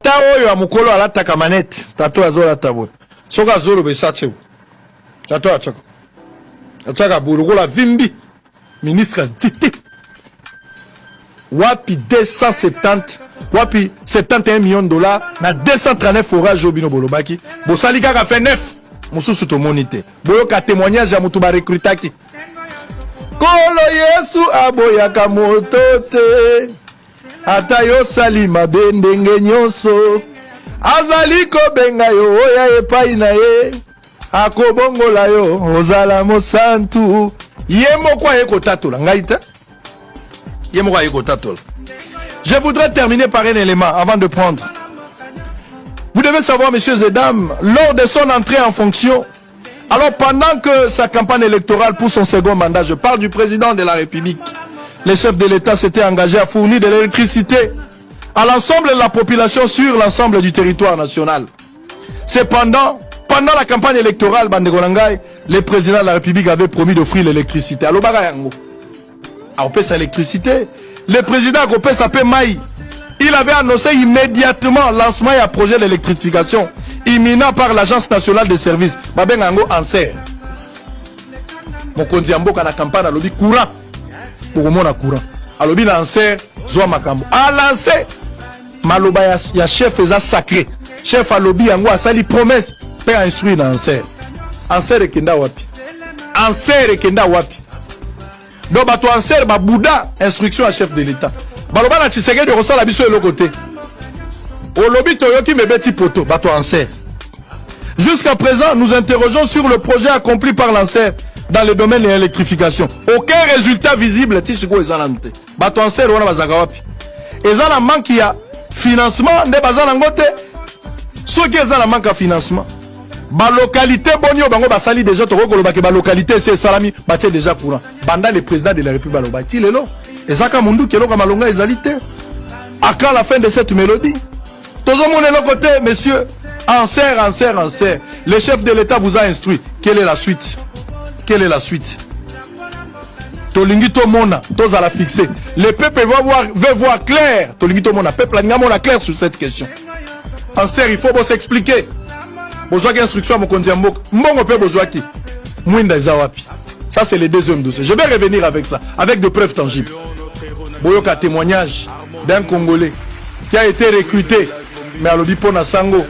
Taoyo ya mukolo alata kamanete, tato azola tabo. Soka zolo besache. Tato achako. Achaka burugola vimbi. Ministre Ntiti. Wapi 270, wapi 71 millions de dollars, na 239 forages au bino bolobaki. Bosali kaka fait 9. Mususu to monite. Boyoka témoignage ya mutu ba recrutaki. Kolo Yesu aboyaka moto te. Ata yo sali mabe ndenge nyonso. Azali kobenga yo oya epai na ye. Akobongola yo ozala mosantu. Yemo kwa yeko tatola ngaita. Yemo kwa yeko tatola. Je voudrais terminer par un élément avant de prendre. Vous devez savoir, messieurs et dames, lors de son entrée en fonction, alors pendant que sa campagne électorale pour son second mandat, je parle du président de la République, les chefs de l'État s'étaient engagés à fournir de l'électricité à l'ensemble de la population sur l'ensemble du territoire national. Cependant, pendant la campagne électorale, Bandegolangay, le président de la République avait promis d'offrir l'électricité. Alors, on paie sa électricité. Le président a coupé sa paie maï. Il avait annoncé immédiatement le lancement et un projet d'électrification imminent par l'Agence nationale des services. Babengango Anser. Mokonzi Amboka na campagne a lobby courant. Pour mon courant. A lobby na Anser, Zoa Makambo. A lancé. Maloba ya chef eza sacré. Chef a lobby yango a sali promesse. Père instruit na Anser. Anser e kenda wapi. Anser e kenda wapi. Donc bato Anser ba Bouddha instruction à chef de l'État. Baloba na Tshisekedi ressort la biso de l'autre côté. Au lobby Toyoki Mebeti Poto, bato Anser. Jusqu'à présent, nous interrogeons sur le projet accompli par l'Anser dans le domaine de l'électrification. Aucun résultat visible. Tishiko Ezanante. Bato Anser wana bazagawapi. Ezana manque ya financement de bazana ngote. Ceux qui ezana manque à financement. Ba localité bonio bango basali déjà toko kolobaki ba localité c'est salami batie déjà courant. Banda le président de la République balobati lelo. Ezaka mundu kelo ka malonga ezalité. À quand la fin de cette mélodie? Tout le monde est de côté, messieurs. Anser. Le chef de l'État vous a instruit. Quelle est la suite? Quelle est la suite? Tolingito Mona, tous à la fixer. Le peuple veut voir clair. Tolingito Mona, peuple a clair sur cette question. Anser, il faut s'expliquer. Besoin d'instruction à mon kondiambo. Mbongo pe besoin qui? Mwinda Zawapi. Ça, c'est le deuxième dossier. Je vais revenir avec ça, avec de preuves tangibles. Boyoka témoignage d'un Congolais qui a été recruté. Mais à l'Odipo na sango,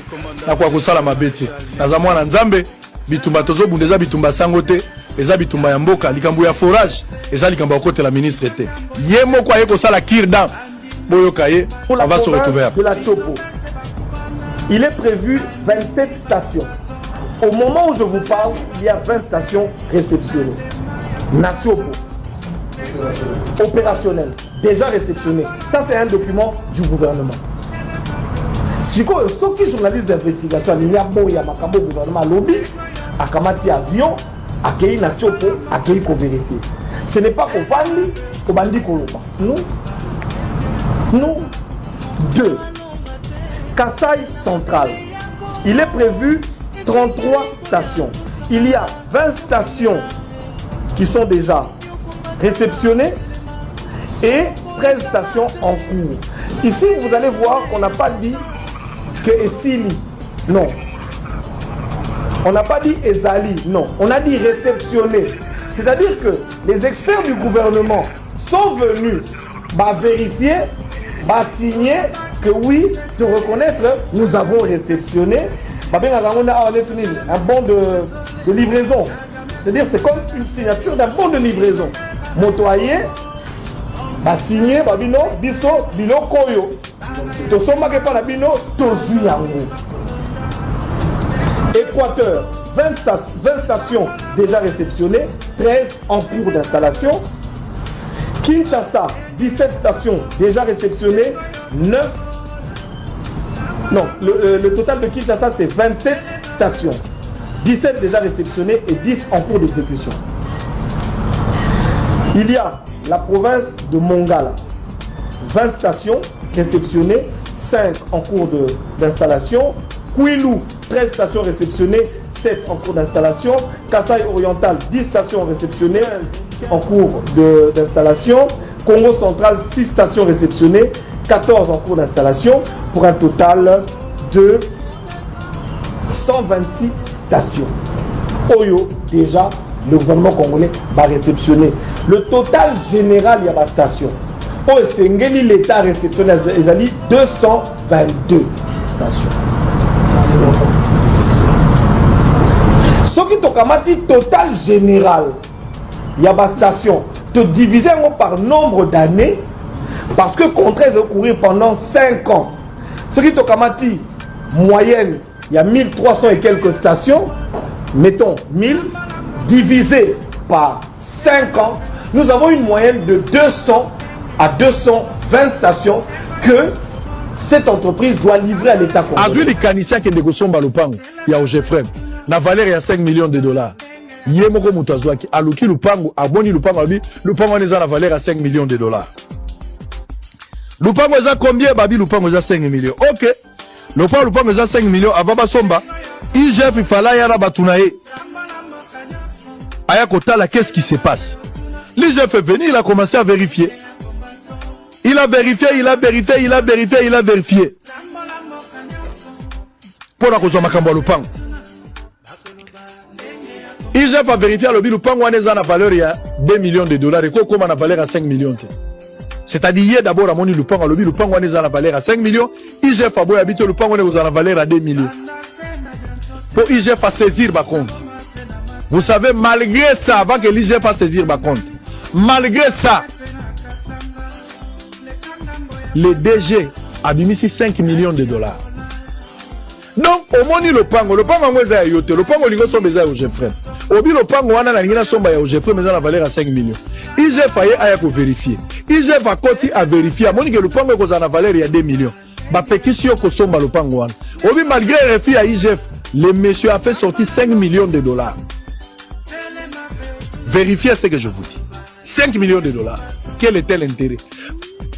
na kwa kusala mabete. Na zamwa na nzambe, bitumba tozo bundeza bitumba sango te, eza bitumba ya mboka, likambo ya forage, eza likambo ya kote la ministre te. Yemo kwa yeko sala kirdan, boyoka ye, on va se retrouver après. De la Topo, il est prévu 27 stations. Au moment où je vous parle, il y a 20 stations réceptionnées. Natiopo, opérationnel, déjà réceptionné. Ça, c'est un document du gouvernement. Si ceux qui journalistes d'investigation, il y a Makambo gouvernement lobby, à Kamati avion, à Kei Natiopo, à Kei ko vérifier. Ce n'est pas qu'on bandi Koloba. Nous, 2. Kassai Central. Il est prévu 33 stations. Il y a 20 stations qui sont déjà réceptionnées et 13 stations en cours. Ici, vous allez voir qu'on n'a pas dit que Essili. Non. On n'a pas dit Ezali. Non. On a dit réceptionné. C'est-à-dire que les experts du gouvernement sont venus vérifier, signer que oui, te reconnaître, nous avons réceptionné un bon de livraison. C'est-à-dire c'est comme une signature d'un bon de livraison. Motoyer, signé, babino, biso, bilo koyo. Tosoma ke pa bino, tozu yango. Équateur, 20 stations déjà réceptionnées, 13 en cours d'installation. Kinshasa, 17 stations déjà réceptionnées, 9. Non, le total de Kinshasa c'est 27 stations. 17 déjà réceptionnées et 10 en cours d'exécution. Il y a la province de Mongala, 20 stations réceptionnées, 5 en cours d'installation. Kouilou, 13 stations réceptionnées, 7 en cours d'installation. Kasaï oriental, 10 stations réceptionnées en cours d'installation. Congo central, 6 stations réceptionnées, 14 en cours d'installation. pour un total de 126 stations. Oyo, déjà, le gouvernement congolais va réceptionner. Le total général, il y a ma station. Oh, c'est l'État réceptionné, ils ont dit 222 stations. Ce qui est total général, il y a ma station. Te diviser par nombre d'années, parce que le contrat va courir pendant 5 ans. Ce qui est moyenne, il y a 1300 et quelques stations. Mettons 1000 divisé par 5 ans, nous avons une moyenne de 200 à 220 stations que cette entreprise doit livrer à l'État congolais. Azui likanisia ke ndeko somba lupango ya Ogefrem na valeur ya 5 millions de dollars. Yemoko mutazwaki aluki lupango aboni lupango abi lupango neza na valeur ya 5 millions de dollars. Lupango za combien babi lupango za 5 millions. OK. Lupango za 5 millions ababa somba IGF ifala yana batunaye. Aya Kotala, qu'est-ce qui se passe? L'IGF est venu, il a commencé à vérifier. Il a vérifié. Pour la cause de Makambo Lupango. IGF a vérifié le Lupango a une valeur de 2 millions de dollars et comme on a valeur à 5 millions. C'est-à-dire hier d'abord à mon Lupango, le Lupango a une valeur à 5 millions. IGF a beau habiter le Lupango a une valeur à 2 millions. Pour IGF à saisir ma compte. Vous savez, malgré ça, avant que l'IGF fasse saisir ma compte, malgré ça, le DG a mis 5 millions de dollars. Donc, au moins, le pango est à yote, le pango est à Ogefrem. Obi le pango wana na ngina somba ya Ogefrem, mais la valeur à 5 millions. IGF a vérifié. IGF a continué à vérifier. Moni que le pango est à la valeur à 2 millions. Ba pétition ko somba le pango wana. Obi malgré le refus à IGF, le monsieur a fait sortir 5 millions de dollars. Vérifiez ce que je vous dis. 5 millions de dollars. Quel était l'intérêt?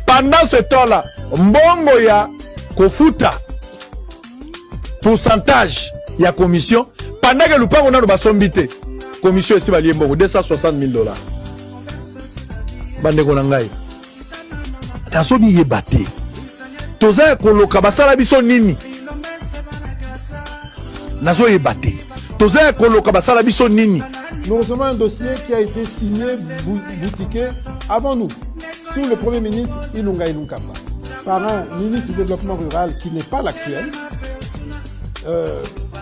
Pendant ce temps-là, Mbongo ya Kofuta, pourcentage, il y a commission. Pendant que Lupango n'a pas sombité, commission ici va lier Mbongo, 260 000 dollars. Bande Konangai. Naso ni yebate. Toza koloka basala biso nini? Naso yebate. Toza koloka basala biso nini? Nous recevons un dossier qui a été signé, boutiqué avant nous, sous le Premier ministre Ilunga Ilunkamba, par un ministre du Développement Rural qui n'est pas l'actuel.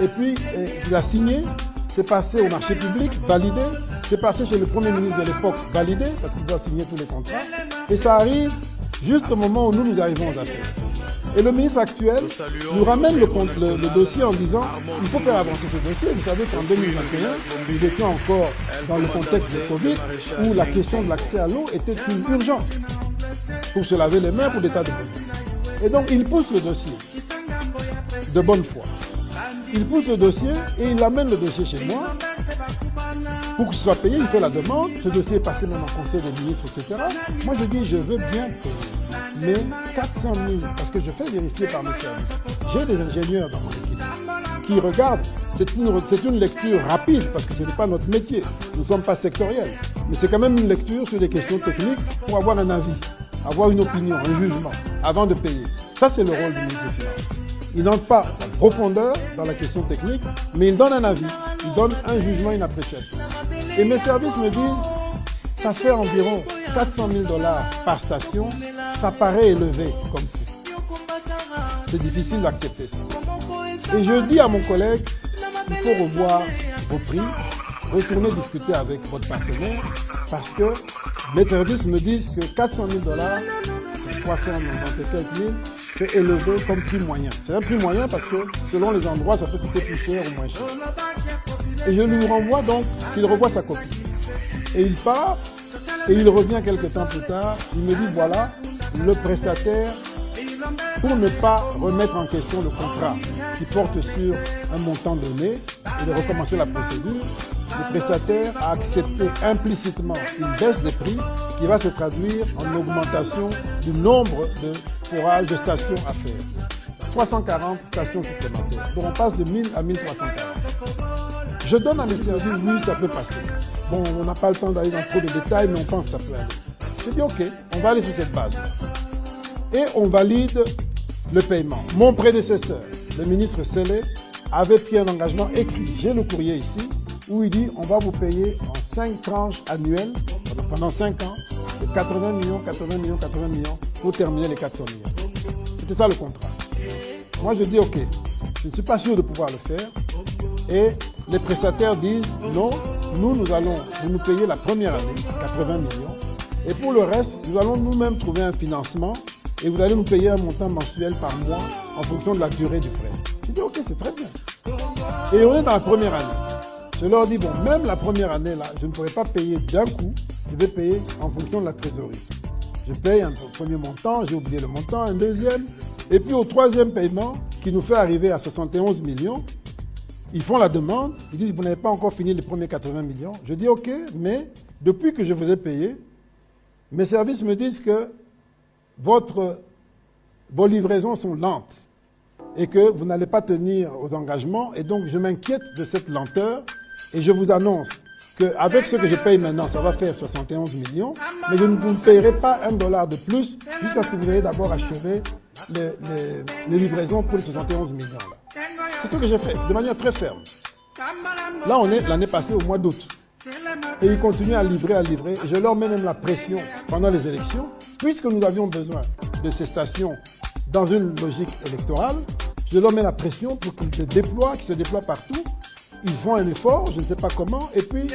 Et puis, il a signé, c'est passé au marché public, validé, c'est passé chez le Premier ministre de l'époque, validé, parce qu'il doit signer tous les contrats. Et ça arrive juste au moment où nous arrivons aux affaires. Et le ministre actuel nous ramène le dossier en disant il faut faire avancer ce dossier. Vous savez qu'en 2021, nous étions encore dans le contexte de Covid où la question de l'accès à l'eau était une urgence pour se laver les mains pour des tas de besoins. Et donc il pousse le dossier de bonne foi. Il pousse le dossier et il amène le dossier chez moi. Pour que ce soit payé, il fait la demande. Ce dossier est passé même en conseil des ministres, etc. Moi, je dis, je veux bien payer. Mais 400 000, parce que je fais vérifier par mes services. J'ai des ingénieurs dans mon équipe qui regardent. C'est une lecture rapide, parce que ce n'est pas notre métier. Nous ne sommes pas sectoriels. Mais c'est quand même une lecture sur des questions techniques pour avoir un avis, avoir une opinion, un jugement, avant de payer. Ça, c'est le rôle du ministre des Finances. Il n'entre pas en profondeur dans la question technique, mais il donne un avis, il donne un jugement, une appréciation. Et mes services me disent, ça fait environ 400 000 dollars par station, ça paraît élevé comme coût. C'est difficile d'accepter ça. Et je dis à mon collègue, il faut revoir vos prix, retourner discuter avec votre partenaire, parce que mes services me disent que 400 000 dollars, c'est 390 quelques mille, c'est élevé comme prix moyen. C'est un prix moyen parce que selon les endroits, ça peut coûter plus cher ou moins cher. Et je lui renvoie donc qu'il revoie sa copie. Et il part, et il revient quelques temps plus tard, il me dit voilà, le prestataire, pour ne pas remettre en question le contrat qui porte sur un montant donné et de recommencer la procédure, le prestataire a accepté implicitement une baisse des prix qui va se traduire en augmentation du nombre de forages de stations à faire. 340 stations supplémentaires. Donc on passe de 1000 à 1340. Je donne à mes services, oui, ça peut passer. Bon, on n'a pas le temps d'aller dans trop de détails, mais on pense que ça peut aller. Je dis ok, on va aller sur cette base. Et on valide le paiement. Mon prédécesseur, le ministre Sélé, avait pris un engagement écrit. J'ai le courrier ici où il dit on va vous payer en 5 tranches annuelles pendant 5 ans de 80 millions, 80 millions, 80 millions pour terminer les 400 millions. C'était ça le contrat. Moi je dis ok, je ne suis pas sûr de pouvoir le faire et les prestataires disent non, nous allons nous payer la première année, 80 millions et pour le reste, nous allons nous-mêmes trouver un financement et vous allez nous payer un montant mensuel par mois en fonction de la durée du prêt. Je dis ok, c'est très bien. Et on est dans la première année. Je leur dis, bon, même la première année, là, je ne pourrais pas payer d'un coup, je vais payer en fonction de la trésorerie. Je paye un premier montant, j'ai oublié le montant, un deuxième, et puis au troisième paiement, qui nous fait arriver à 71 millions, ils font la demande, ils disent, vous n'avez pas encore fini les premiers 80 millions. Je dis, ok, mais depuis que je vous ai payé, mes services me disent que vos livraisons sont lentes et que vous n'allez pas tenir aux engagements, et donc je m'inquiète de cette lenteur. Et je vous annonce qu'avec ce que je paye maintenant, ça va faire 71 millions, mais je ne vous payerai pas $1 de plus jusqu'à ce que vous ayez d'abord achevé les livraisons pour les 71 millions. Là. C'est ce que j'ai fait, de manière très ferme. Là, on est l'année passée au mois d'août. Et ils continuent à livrer. Et je leur mets même la pression pendant les élections, puisque nous avions besoin de ces stations dans une logique électorale. Je leur mets la pression pour qu'ils se déploient partout. Ils font un effort, je ne sais pas comment, et puis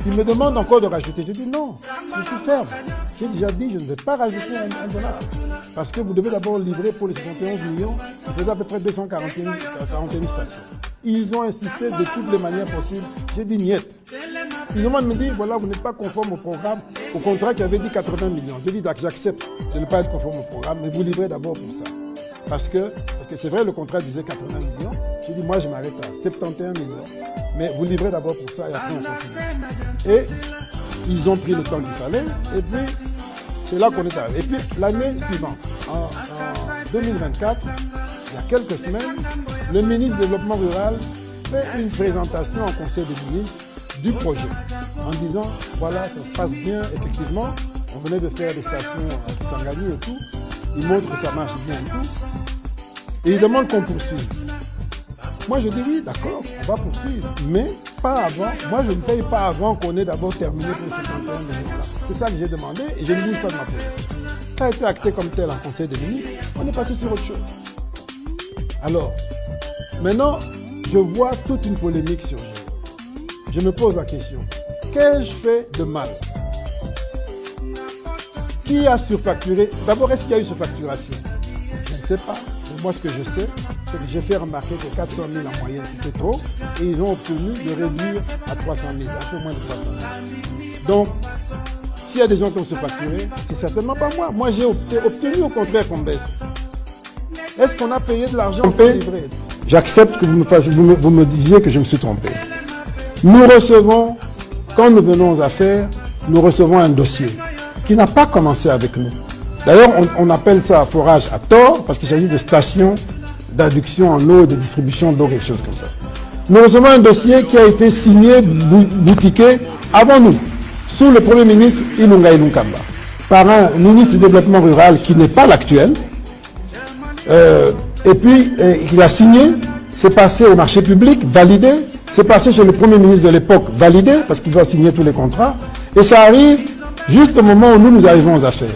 ils me demandent encore de rajouter. Je dis non, je suis ferme. J'ai déjà dit, je ne vais pas rajouter $1. Parce que vous devez d'abord livrer pour les 71 millions, il faisait à peu près 241 stations. Ils ont insisté de toutes les manières possibles. J'ai dit niet. Ils m'ont dit, voilà, vous n'êtes pas conforme au programme, au contrat qui avait dit 80 millions. J'ai dit, j'accepte de ne pas être conforme au programme, mais vous livrez d'abord pour ça. Parce que c'est vrai, le contrat disait 80 millions. J'ai dit, moi, je m'arrête à 71 millions. Mais vous livrez d'abord pour ça et après on continue. Et ils ont pris le temps qu'il fallait. Et puis, c'est là qu'on est arrivé. Et puis, l'année suivante, en 2024, il y a quelques semaines, le ministre du Développement rural fait une présentation en Conseil des ministres du projet. En disant, voilà, ça se passe bien, effectivement. On venait de faire des stations qui s'engagent et tout. Il montre que ça marche bien et tout. Et il demande qu'on poursuive. Moi, je dis oui, d'accord, on va poursuivre. Mais pas avant. Moi, je ne paye pas avant qu'on ait d'abord terminé pour les 51 millions. C'est ça que j'ai demandé et je ne bouge pas de ma position. Ça a été acté comme tel en Conseil des ministres. On est passé sur autre chose. Alors, maintenant, je vois toute une polémique surgir. Je me pose la question. Qu'ai-je fait de mal? Qui a surfacturé? D'abord, est-ce qu'il y a eu surfacturation? Je ne sais pas. Mais moi, ce que je sais, c'est que j'ai fait remarquer que 400 000 en moyenne, c'était trop. Et ils ont obtenu de réduire à 300 000, un peu moins de 300 000. Donc, s'il y a des gens qui ont surfacturé, c'est certainement pas moi. Moi, j'ai obtenu au contraire qu'on baisse. Est-ce qu'on a payé de l'argent sans livrer? J'accepte que vous me disiez que je me suis trompé. Nous recevons, quand nous venons aux affaires, nous recevons un dossier qui n'a pas commencé avec nous. D'ailleurs, on appelle ça forage à tort, parce qu'il s'agit de stations d'adduction en eau et de distribution d'eau, quelque chose comme ça. Nous recevons un dossier qui a été signé, boutiqué, avant nous, sous le Premier ministre Ilunga Ilunkamba, par un ministre du Développement rural qui n'est pas l'actuel, et puis il a signé, c'est passé au marché public, validé, c'est passé chez le Premier ministre de l'époque, validé, parce qu'il doit signer tous les contrats, et ça arrive juste au moment où nous arrivons aux affaires.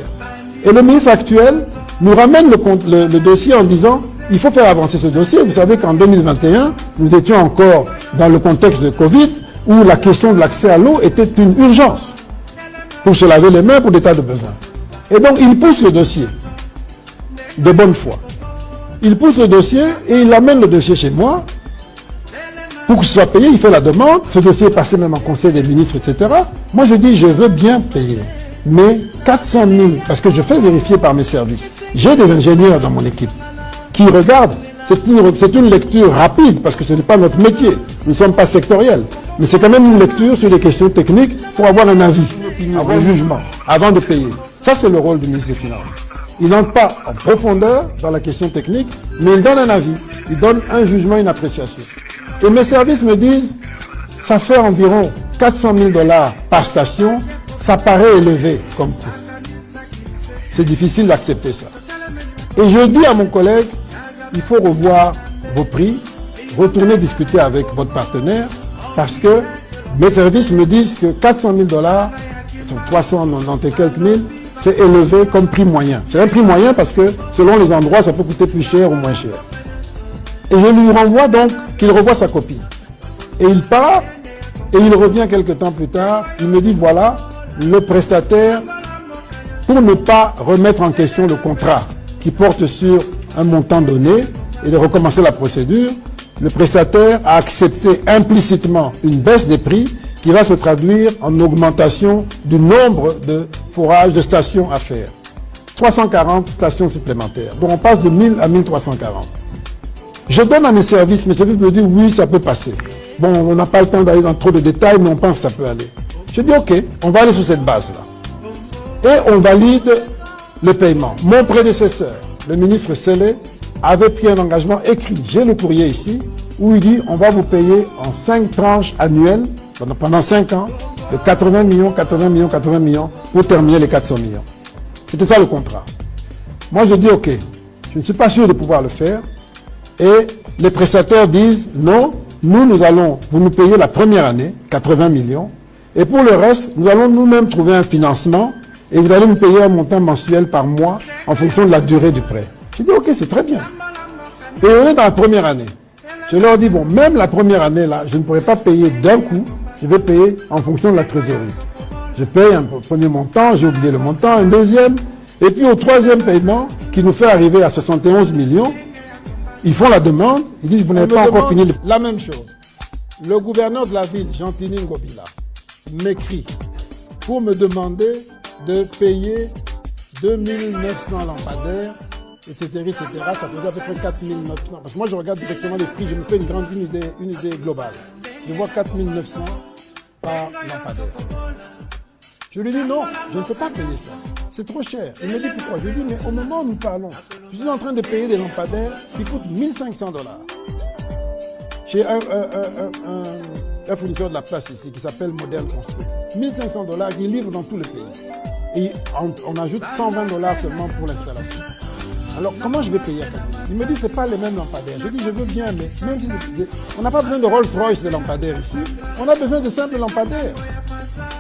Et le ministre actuel nous ramène le dossier en disant il faut faire avancer ce dossier. Vous savez qu'en 2021, nous étions encore dans le contexte de Covid où la question de l'accès à l'eau était une urgence pour se laver les mains pour des tas de besoins. Et donc il pousse le dossier de bonne foi. Il pousse le dossier et il amène le dossier chez moi pour que ce soit payé. Il fait la demande. Ce dossier est passé même en Conseil des ministres, etc. Moi je dis je veux bien payer. Mais 400 000, parce que je fais vérifier par mes services. J'ai des ingénieurs dans mon équipe qui regardent. C'est une lecture rapide, parce que ce n'est pas notre métier. Nous ne sommes pas sectoriels. Mais c'est quand même une lecture sur les questions techniques pour avoir un avis, avoir un jugement, avant de payer. Ça, c'est le rôle du ministre des Finances. Il n'entre pas en profondeur dans la question technique, mais il donne un avis. Il donne un jugement, une appréciation. Et mes services me disent, ça fait environ 400 000 $ par station. Ça paraît élevé comme coût. C'est difficile d'accepter ça. Et je dis à mon collègue, il faut revoir vos prix, retourner discuter avec votre partenaire, parce que mes services me disent que 400 000 $, 390 et quelques mille, c'est élevé comme prix moyen. C'est un prix moyen parce que selon les endroits, ça peut coûter plus cher ou moins cher. Et je lui renvoie donc qu'il revoie sa copie. Et il part, et il revient quelques temps plus tard, il me dit voilà, le prestataire, pour ne pas remettre en question le contrat qui porte sur un montant donné et de recommencer la procédure, le prestataire a accepté implicitement une baisse des prix qui va se traduire en augmentation du nombre de forages, de stations à faire. 340 stations supplémentaires. Donc on passe de 1000 à 1340. Je donne à mes services me disent oui, ça peut passer. Bon, on n'a pas le temps d'aller dans trop de détails, mais on pense que ça peut aller. Je dis ok, on va aller sur cette base-là. Et on valide le paiement. Mon prédécesseur, le ministre Sélé, avait pris un engagement écrit. J'ai le courrier ici, où il dit on va vous payer en 5 tranches annuelles, pendant 5 ans, de 80 millions, 80 millions, 80 millions, pour terminer les 400 millions. C'était ça le contrat. Moi je dis ok, je ne suis pas sûr de pouvoir le faire. Et les prestataires disent non, nous allons vous nous payer la première année, 80 millions, et pour le reste, nous allons nous-mêmes trouver un financement, et vous allez nous payer un montant mensuel par mois en fonction de la durée du prêt. J'ai dit ok, c'est très bien. Et on est dans la première année. Je leur dis bon, même la première année là, je ne pourrais pas payer d'un coup, je vais payer en fonction de la trésorerie. Je paye un premier montant, j'ai oublié le montant, un deuxième, et puis au troisième paiement, qui nous fait arriver à 71 millions, ils font la demande, ils disent vous n'avez pas encore fini la même chose. Le gouverneur de la ville, Jean-Tini Ngobila, m'écrit pour me demander de payer 2900 lampadaires, etc., etc. Ça faisait à peu près 4900. Parce que moi, je regarde directement les prix, je me fais une idée globale. Je vois 4900 par lampadaire. Je lui dis non, je ne peux pas payer ça. C'est trop cher. Il me dit pourquoi. Je lui dis mais au moment où nous parlons, je suis en train de payer des lampadaires qui coûtent 1500 $. J'ai un fournisseur de la place ici qui s'appelle Modèle Construit. 1500 $ qui livre dans tout le pays. Et on ajoute 120 $ seulement pour l'installation. Alors comment je vais payer à quelqu'un? Il me dit c'est pas les mêmes lampadaires. Je dis je veux bien, mais même si on n'a pas besoin de Rolls-Royce de lampadaires ici, on a besoin de simples lampadaires.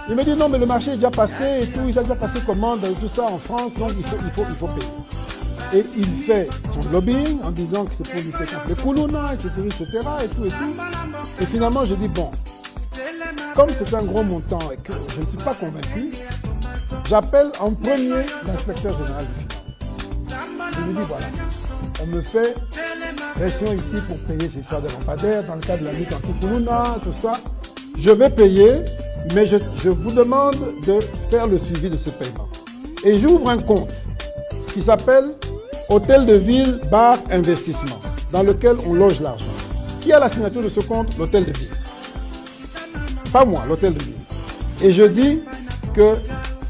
Il me dit non mais le marché est déjà passé et tout, il a déjà passé commande et tout ça en France, donc il faut payer. Et il fait son lobbying en disant que c'est pour lutter contre les Koulouna, etc., et tout. Et finalement je dis bon, comme c'est un gros montant et que je ne suis pas convaincu, j'appelle en premier l'inspecteur général des finances. Je lui dis voilà, on me fait pression ici pour payer ces histoires de lampadaires dans le cadre de la lutte anti-Koulouna, tout ça. Je vais payer, mais je vous demande de faire le suivi de ce paiement. Et j'ouvre un compte qui s'appelle Hôtel de Ville Bar Investissement, dans lequel on loge l'argent. Qui a la signature de ce compte? L'Hôtel de Ville. Pas moi, l'Hôtel de Ville. Et je dis que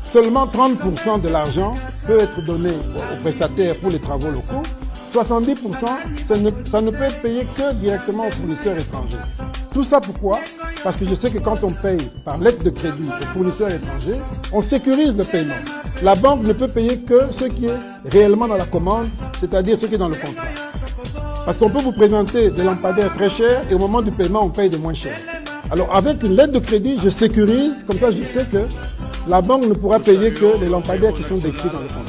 seulement 30% de l'argent peut être donné aux prestataires pour les travaux locaux. 70%, ça ne peut être payé que directement aux fournisseurs étrangers. Tout ça pourquoi? Parce que je sais que quand on paye par lettre de crédit aux fournisseurs étrangers, on sécurise le paiement. La banque ne peut payer que ce qui est réellement dans la commande, c'est-à-dire ce qui est dans le contrat. Parce qu'on peut vous présenter des lampadaires très chers et au moment du paiement, on paye des moins chers. Alors avec une lettre de crédit, je sécurise, comme ça je sais que la banque ne pourra payer que les lampadaires qui sont décrits dans le contrat.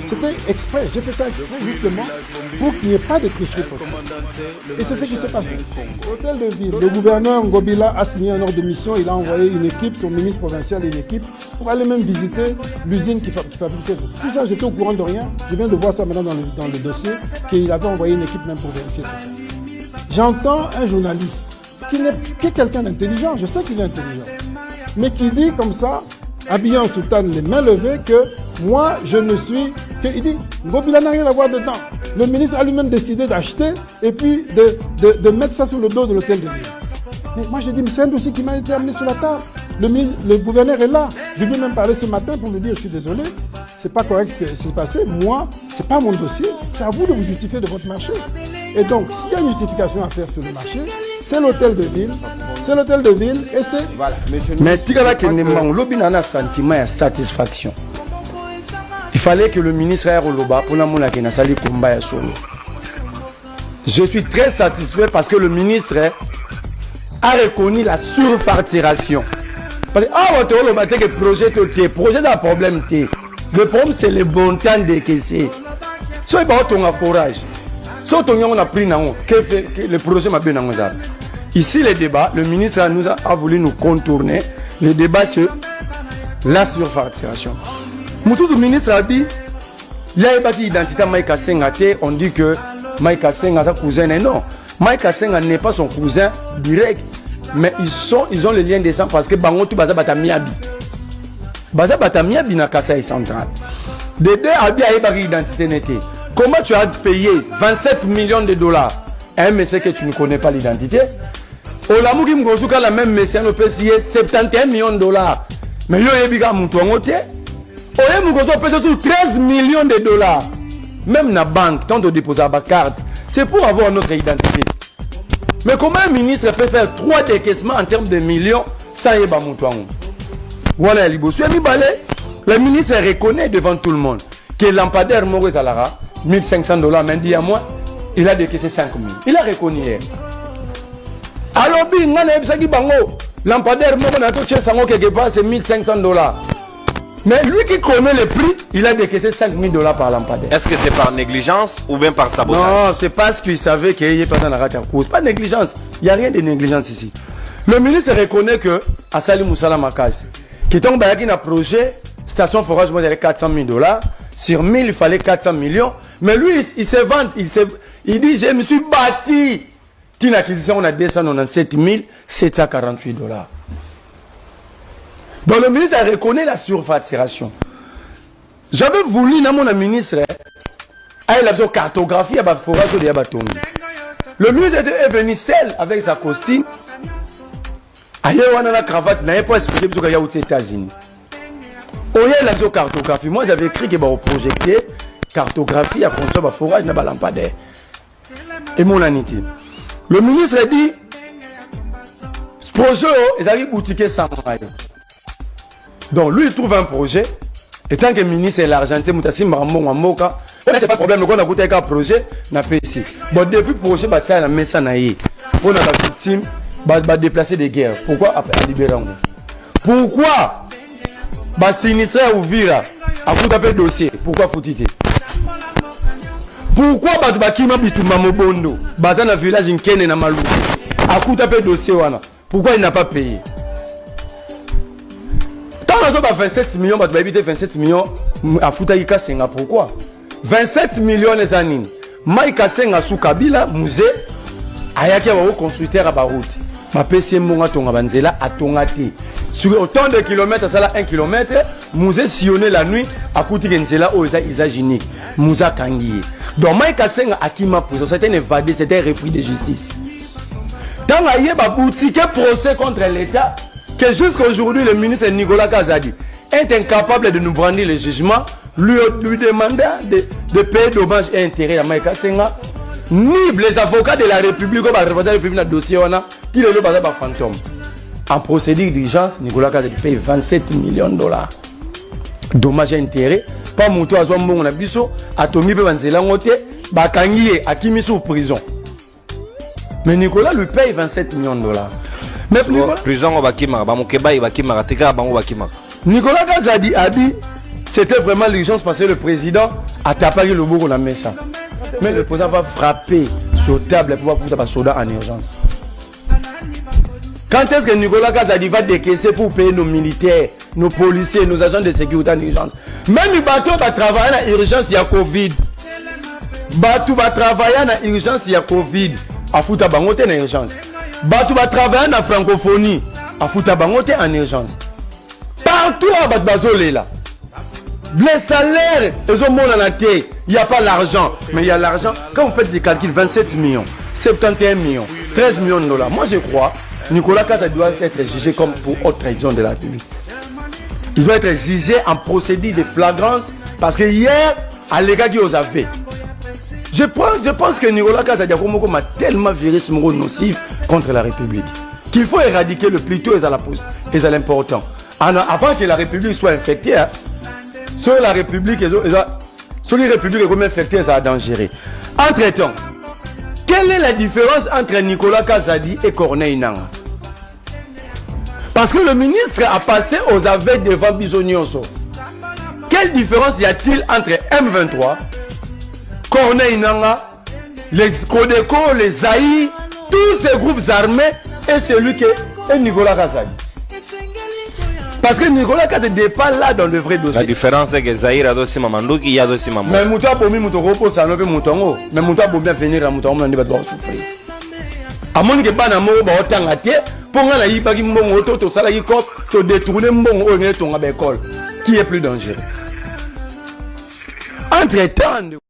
C'était exprès, j'ai fait ça exprès justement pour qu'il n'y ait pas de tricherie possible. Et c'est ce qui s'est passé. L'Hôtel de Ville, le gouverneur Ngobila a signé un ordre de mission, il a envoyé une équipe, son ministre provincial et une équipe, pour aller même visiter l'usine qui fabriquait. Tout ça, j'étais au courant de rien. Je viens de voir ça maintenant dans le dossier, qu'il avait envoyé une équipe même pour vérifier tout ça. J'entends un journaliste qui est quelqu'un d'intelligent, je sais qu'il est intelligent, mais qui dit comme ça, habillé en soutane, les mains levées, que moi, je ne suis... Il dit, Ngobila n'a rien à voir dedans. Le ministre a lui-même décidé d'acheter et puis de mettre ça sur le dos de l'Hôtel de Ville. Mais moi, je dis, mais c'est un dossier qui m'a été amené sur la table. Le gouverneur est là. Je lui ai même parlé ce matin pour lui dire, je suis désolé, c'est pas correct ce qui s'est passé. Moi, c'est pas mon dossier. C'est à vous de vous justifier de votre marché. Et donc, s'il y a une justification à faire sur le marché, c'est l'Hôtel de Ville. C'est l'Hôtel de Ville et c'est... Voilà. Mais si tu as un sentiment de satisfaction, Il fallait que le ministre ait Roloba pour la sali combat à Solo. Je suis très satisfait parce que le ministre a reconnu la surfacturation. Parce que projet a un problème. Le problème c'est le bon temps décaissé. Si on a un forage, si on a pris le projet m'a bien. Ici le débat, le ministre a voulu nous contourner. Le débat sur la surfacturation. Le ministre a dit il y a une identité Mike Senga. On dit que Mike Senga est son cousin. Non, Mike Senga n'est pas son cousin direct. Mais ils ont le lien des sang parce que Bango tout baza batamiabi. Baza batamiabi na Kasaï central. Dédé Abi a une identité nette. Comment tu as payé 27 millions de dollars à un monsieur que tu ne connais pas l'identité? Olamuki Mgosuka la même monsieur nous paye 71 millions de dollars. Mais yo yebiga mutu angote. Oye Mgoso paye sur 13 millions de dollars. Même na banque, tant de déposer à carte, c'est pour avoir notre identité. Mais comment un ministre peut faire 3 décaissements en termes de millions sans yeba mutuango? Voilà libosu mi balé. Le ministre reconnaît devant tout le monde que lampadaire Maurice Alara 1500 dollars dit à moi, il a décaissé 5000. Il a reconnu hier. Alors bien ngana ebisaki bango lampadaire Maurice na to chez sango quelque part c'est 1500 dollars. Mais lui qui connaît le prix, il a décaissé 5000 dollars par lampadaire. Est-ce que c'est par négligence ou bien par sabotage? Non, c'est parce qu'il savait qu'il n'y a pas dans la rate à cause. Pas de négligence. Il n'y a rien de négligence ici. Le ministre reconnaît que Assali Moussala Makas, qui est tombé dans un projet, station forage, il y avait 400 000 dollars. Sur 1000, il fallait 400 millions. Mais lui, il se vante. Il dit, je me suis bâti. Tina qui disait, on a 297 748 dollars. Donc le ministre a reconnu la surfacturation. J'avais voulu, dans mon ministre, il a besoin de cartographie à la forage de Yabatongi. Le ministre est venu seul avec sa costume. Il a la cravate, il n'a pas expliqué qu'il y a aux États-Unis. Il a besoin de cartographie. Moi, j'avais écrit qu'il y a projeté cartographie à construire la forage de lampadaire. Et mon anité. Le ministre a dit, ce projet, il a dit boutiquer sans maille. Donc lui il trouve un projet et tant que ministre est l'argent c'est mutassi marambo moka c'est pas problème qu'on a coûté un projet na PC. Bon depuis projet ba ça na mesa na yi on a la victime ba déplacer des guerres. Pourquoi après libérer? Pourquoi ba sinistre Uvira a foutu un dossier? Pourquoi foutité? Pourquoi ba kima bituma mobondo ba dans le village Nkene na Malou a foutu un dossier wana? Pourquoi il n'a pas payé? On a 27 millions, 27 millions à Foutaïka Senga. Pourquoi 27 millions les années. Maïka Senga sous Kabila, musée, ayaki wa constructeur à Baroute. Ma PC Monga Tonga Banzela à Tongati. Sur autant de kilomètres, ça là 1 kilomètre, musée sillonné la nuit à Kouti Genzela au Isaginique. Mouza Kangi. Donc Maïka Senga Akima pour ça, c'était évadé, c'était repris de justice. Dans la yéba boutique procès contre l'État. Que jusqu'à aujourd'hui, le ministre Nicolas Kazadi est incapable de nous brandir le jugement, lui demandant de payer dommages et intérêts à Maïka Senga, ni les avocats de la République, comme représenter la République dans le dossier, qui le basé par fantôme. En procédure d'urgence, Nicolas Kazadi paye 27 millions de dollars. Dommages et intérêts, pas mon toit, soit mon abisso, à Tomi Banzela Ngote, Bakangi à Kimisu prison. Mais Nicolas lui paye 27 millions de dollars. Mais Nicolas Kazadi a dit c'était vraiment l'urgence parce que le président a tapé le bourg on a mis ça. Mais le président va frapper sur table pour pouvoir faire soda en urgence. Quand est-ce que Nicolas Kazadi va décaisser pour payer nos militaires, nos policiers, nos agents de sécurité en urgence? Même le bateau va travailler en urgence, il y a Covid. Bateau va travailler en urgence, il y a Covid. À foutre bangote en urgence. Bateau va travailler en francophonie. À foutre bangote en urgence. Partout à Batbazolé là. Les salaires, ils ont mon en la tête. Il n'y a pas l'argent. Mais il y a l'argent. Quand vous faites des calculs, 27 millions, 71 millions, 13 millions de dollars. Moi je crois, Nicolas Kazadi doit être jugé comme pour haute trahison de la République. Il doit être jugé en procédure de flagrance. Parce que hier, à l'égard qui aux a fait. Je pense que Nicolas Kazadi a tellement viré ce mot nocif contre la République qu'il faut éradiquer le plus tôt et à l'important. Avant que la République soit infectée, sur la République, sur les Républiques, comment infecter ça dangereux. Entre-temps, quelle est la différence entre Nicolas Kazadi et Corneille Nangaa? Parce que le ministre a passé aux aveux devant Bisonioso. Quelle différence y a-t-il entre M23, Corneille Nangaa, les Codeco, les Zaï, tous ces groupes armés et celui qui est Nicolas Kazadi? Parce que Nicolas Kazadi n'est pas là dans le vrai dossier. La différence c'est que Zahir a aussi Mamandouki, il y a aussi Mamou. Mais Mouta Bomi Moutoropo, ça ne peut Moutongo. Mais Mouta Bomi venir à Moutongo, on ne va pas souffrir. À mon que pas d'amour, on va pour nga na yiba ki mbongo to sala ki kop to détourner mbongo o ngé to nga be école qui est plus dangereux. Entre temps